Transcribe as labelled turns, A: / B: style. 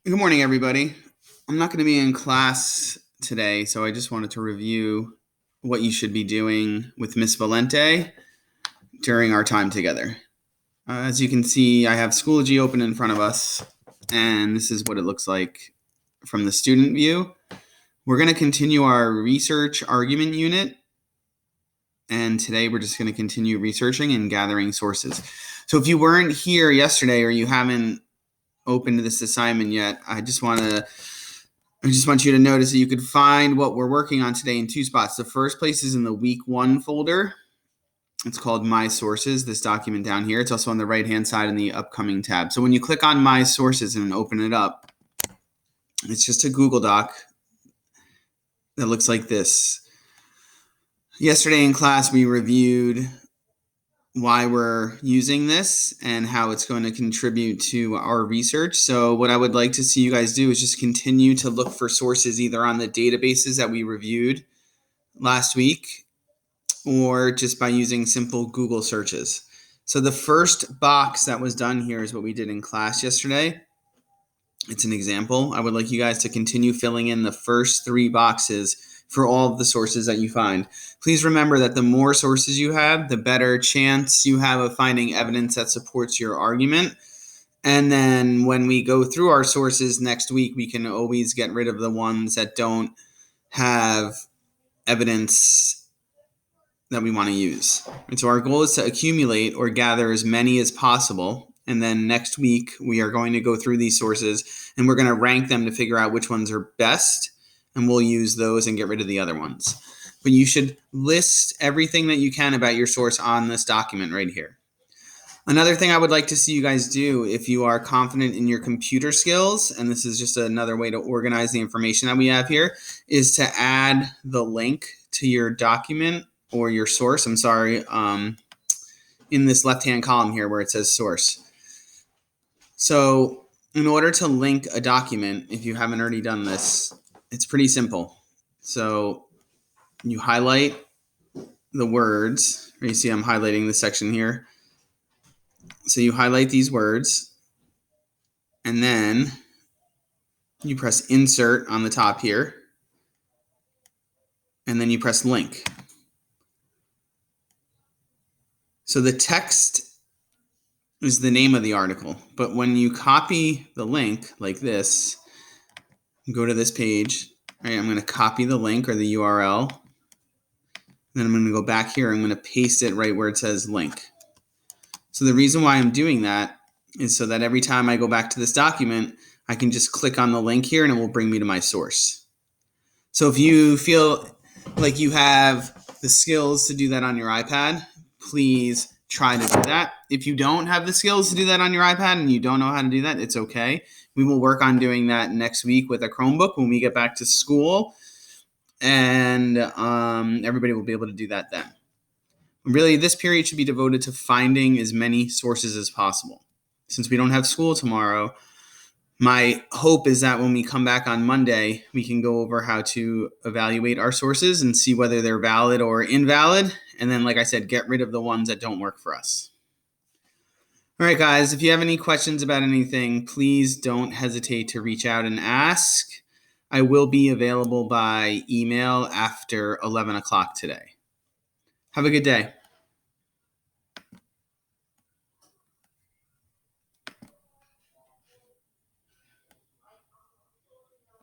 A: Good morning, everybody. I'm not going to be in class today, so I just wanted to review what you should be doing with Miss Valente during our time together. As you can see, I have Schoology open in front of us, and this is what it looks like from the student view. We're going to continue our research argument unit, and today we're just going to continue researching and gathering sources. So if you weren't here yesterday or you haven't opened this assignment yet, I just want you to notice that you could find what we're working on today in two spots. The first place is in the week 1 folder. It's called My Sources, this document down here. It's also on the right-hand side in the upcoming tab. So when you click on My Sources and open it up, it's just a Google Doc that looks like this. Yesterday in class, we reviewed why we're using this and how it's going to contribute to our research. So what I would like to see you guys do is just continue to look for sources either on the databases that we reviewed last week or just by using simple Google searches. So the first box that was done here is what we did in class yesterday. It's an example. I would like you guys to continue filling in the first 3 boxes for all of the sources that you find. Please remember that the more sources you have, the better chance you have of finding evidence that supports your argument. And then when we go through our sources next week, we can always get rid of the ones that don't have evidence that we want to use. And so our goal is to accumulate or gather as many as possible. And then next week, we are going to go through these sources and we're going to rank them to figure out which ones are best. And we'll use those and get rid of the other ones. But you should list everything that you can about your source on this document right here. Another thing I would like to see you guys do, if you are confident in your computer skills, and this is just another way to organize the information that we have here, is to add the link to your document or your source, in this left-hand column here where it says source. So in order to link a document, if you haven't already done this, it's pretty simple. So you highlight the words. You see I'm highlighting this section here. So you highlight these words, and then you press insert on the top here, and then you press link. So the text is the name of the article, but when you copy the link like this, go to this page, right, I'm going to copy the link or the URL, then I'm going to go back here, I'm going to paste it right where it says link. So the reason why I'm doing that is so that every time I go back to this document, I can just click on the link here and it will bring me to my source. So if you feel like you have the skills to do that on your iPad, please try to do that. If you don't have the skills to do that on your iPad and you don't know how to do that, it's okay. We will work on doing that next week with a Chromebook when we get back to school, and everybody will be able to do that then. Really, this period should be devoted to finding as many sources as possible. Since we don't have school tomorrow, my hope is that when we come back on Monday, we can go over how to evaluate our sources and see whether they're valid or invalid. And then, like I said, get rid of the ones that don't work for us. All right, guys, if you have any questions about anything, please don't hesitate to reach out and ask. I will be available by email after 11 o'clock today. Have a good day.